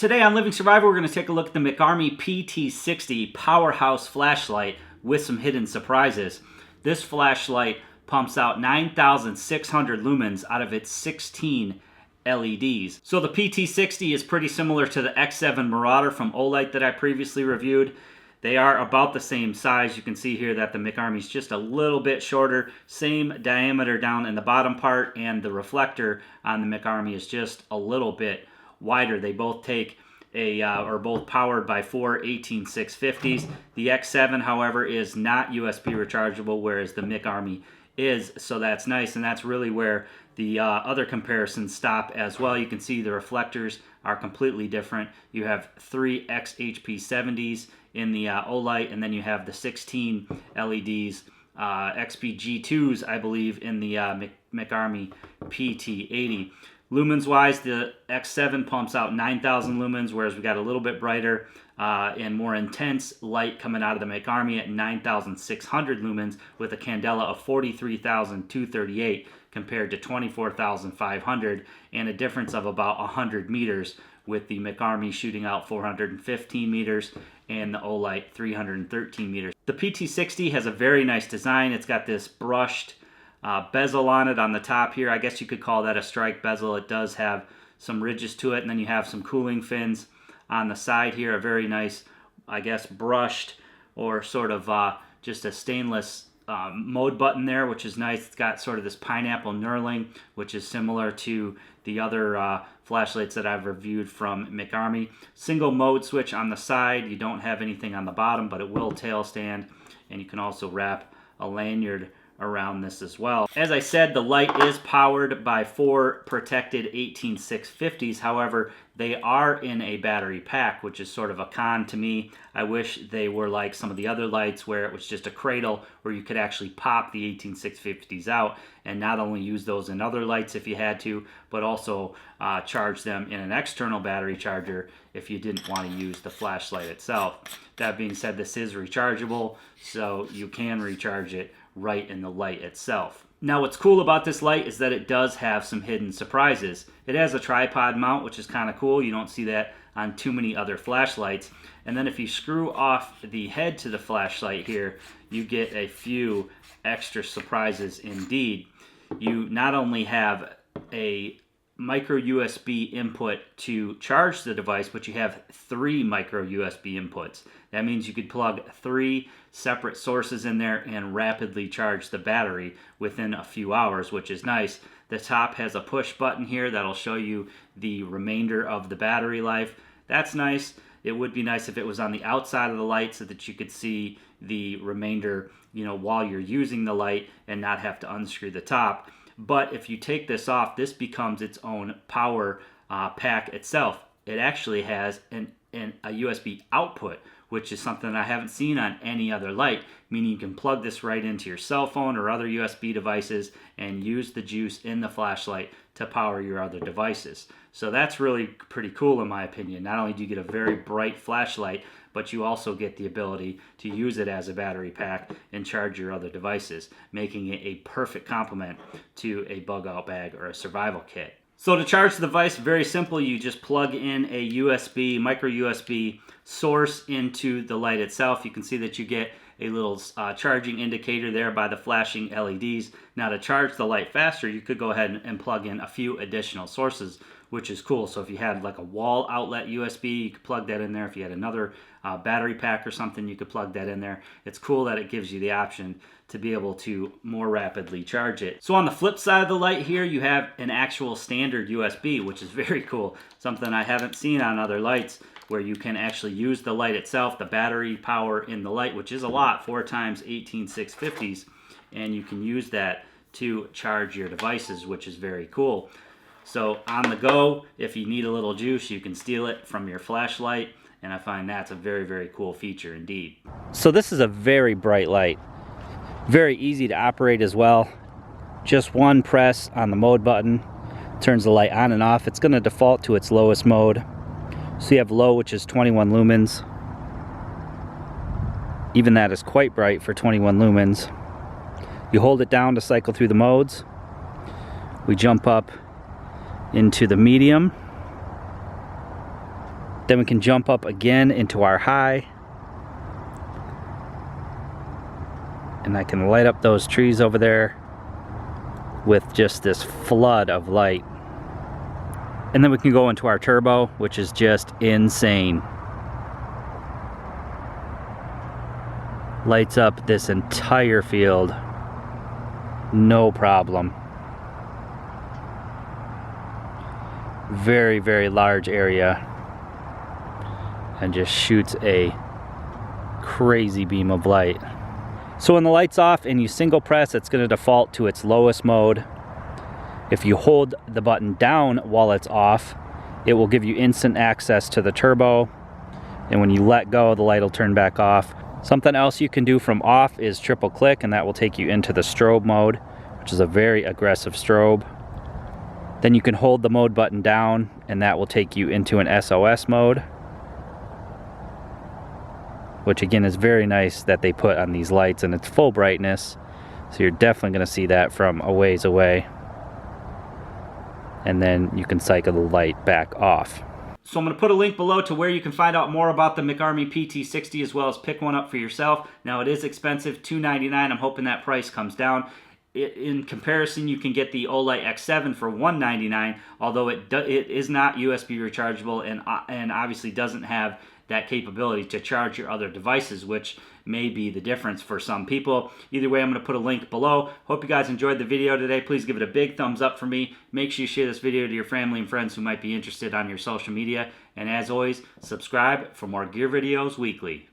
Today on Living Survivor, we're going to take a look at the MecArmy PT60 powerhouse flashlight with some hidden surprises. This flashlight pumps out 9,600 lumens out of its 16 LEDs. So the PT60 is pretty similar to the X7 Marauder from Olight that I previously reviewed. They are about the same size. You can see here that the MecArmy is just a little bit shorter, same diameter down in the bottom part, and the reflector on the MecArmy is just a little bit wider. They both take are both powered by four 18650s. The X7, however, is not USB rechargeable, whereas the MecArmy is, so that's nice, and that's really where the other comparisons stop as well. You can see the reflectors are completely different. You have three XHP70s in the Olight, and then you have the 16 LEDs, XPG2s, I believe, in the MecArmy PT80. Lumens wise, the X7 pumps out 9,000 lumens, whereas we got a little bit brighter and more intense light coming out of the MecArmy at 9,600 lumens with a candela of 43,238 compared to 24,500, and a difference of about 100 meters, with the MecArmy shooting out 415 meters and the Olight 313 meters. The PT60 has a very nice design. It's got this brushed bezel on it on the top here. I guess you could call that a strike bezel. It does have some ridges to it, and then you have some cooling fins on the side here. A very nice, I guess, brushed or sort of just a stainless mode button there, which is nice. It's got sort of this pineapple knurling, which is similar to the other flashlights that I've reviewed from MecArmy. Single mode switch on the side. You don't have anything on the bottom, but it will tail stand, and you can also wrap a lanyard around this as well. As I said, the light is powered by four protected 18650s. However, they are in a battery pack, which is sort of a con to me. I wish they were like some of the other lights where it was just a cradle where you could actually pop the 18650s out and not only use those in other lights if you had to, but also charge them in an external battery charger if you didn't want to use the flashlight itself. That being said, this is rechargeable, so you can recharge it right in the light itself. Now, what's cool about this light is that it does have some hidden surprises. It has a tripod mount, which is kind of cool. You don't see that on too many other flashlights. And then if you screw off the head to the flashlight here, you get a few extra surprises indeed. You not only have a micro USB input to charge the device, but you have three micro USB inputs. That means you could plug three separate sources in there and rapidly charge the battery within a few hours, which is nice. The top has a push button here that'll show you the remainder of the battery life. That's nice. It would be nice if it was on the outside of the light so that you could see the remainder, while you're using the light and not have to unscrew the top. But if you take this off, this becomes its own power pack itself. It actually has a USB output, which is something I haven't seen on any other light, meaning you can plug this right into your cell phone or other USB devices and use the juice in the flashlight to power your other devices. So that's really pretty cool in my opinion. Not only do you get a very bright flashlight, but you also get the ability to use it as a battery pack and charge your other devices, making it a perfect complement to a bug out bag or a survival kit. So to charge the device, very simple. You just plug in a micro USB source into the light itself. You can see that you get a little charging indicator there by the flashing LEDs. Now to charge the light faster, you could go ahead and plug in a few additional sources, which is cool. So if you had like a wall outlet USB, you could plug that in there. If you had another battery pack or something, you could plug that in there. It's cool that it gives you the option to be able to more rapidly charge it. So on the flip side of the light here, you have an actual standard USB, which is very cool. Something I haven't seen on other lights, where you can actually use the light itself, the battery power in the light, which is a lot, 4 times 18650s, and you can use that to charge your devices, which is very cool. So on the go, if you need a little juice, you can steal it from your flashlight, and I find that's a very, very cool feature indeed. So this is a very bright light. Very easy to operate as well. Just one press on the mode button turns the light on and off. It's going to default to its lowest mode. So you have low, which is 21 lumens. Even that is quite bright for 21 lumens. You hold it down to cycle through the modes. We jump up into the medium. Then we can jump up again into our high. And I can light up those trees over there with just this flood of light. And then we can go into our turbo, which is just insane. Lights up this entire field, no problem. Very, very large area, and just shoots a crazy beam of light. So when the light's off and you single press, it's going to default to its lowest mode. If you hold the button down while it's off, it will give you instant access to the turbo, and when you let go, the light will turn back off. Something else you can do from off is triple click, and that will take you into the strobe mode, which is a very aggressive strobe. Then you can hold the mode button down, and that will take you into an SOS mode, which again is very nice that they put on these lights, and it's full brightness, so you're definitely going to see that from a ways away. And then you can cycle the light back off. So I'm going to put a link below to where you can find out more about the MecArmy PT60 as well as pick one up for yourself. Now it is expensive, $299. I'm hoping that price comes down. In comparison, you can get the Olight X7 for $199, although it is not USB rechargeable and obviously doesn't have that capability to charge your other devices, which may be the difference for some people. Either way, I'm going to put a link below. Hope you guys enjoyed the video today. Please give it a big thumbs up for me. Make sure you share this video to your family and friends who might be interested on your social media. And as always, subscribe for more gear videos weekly.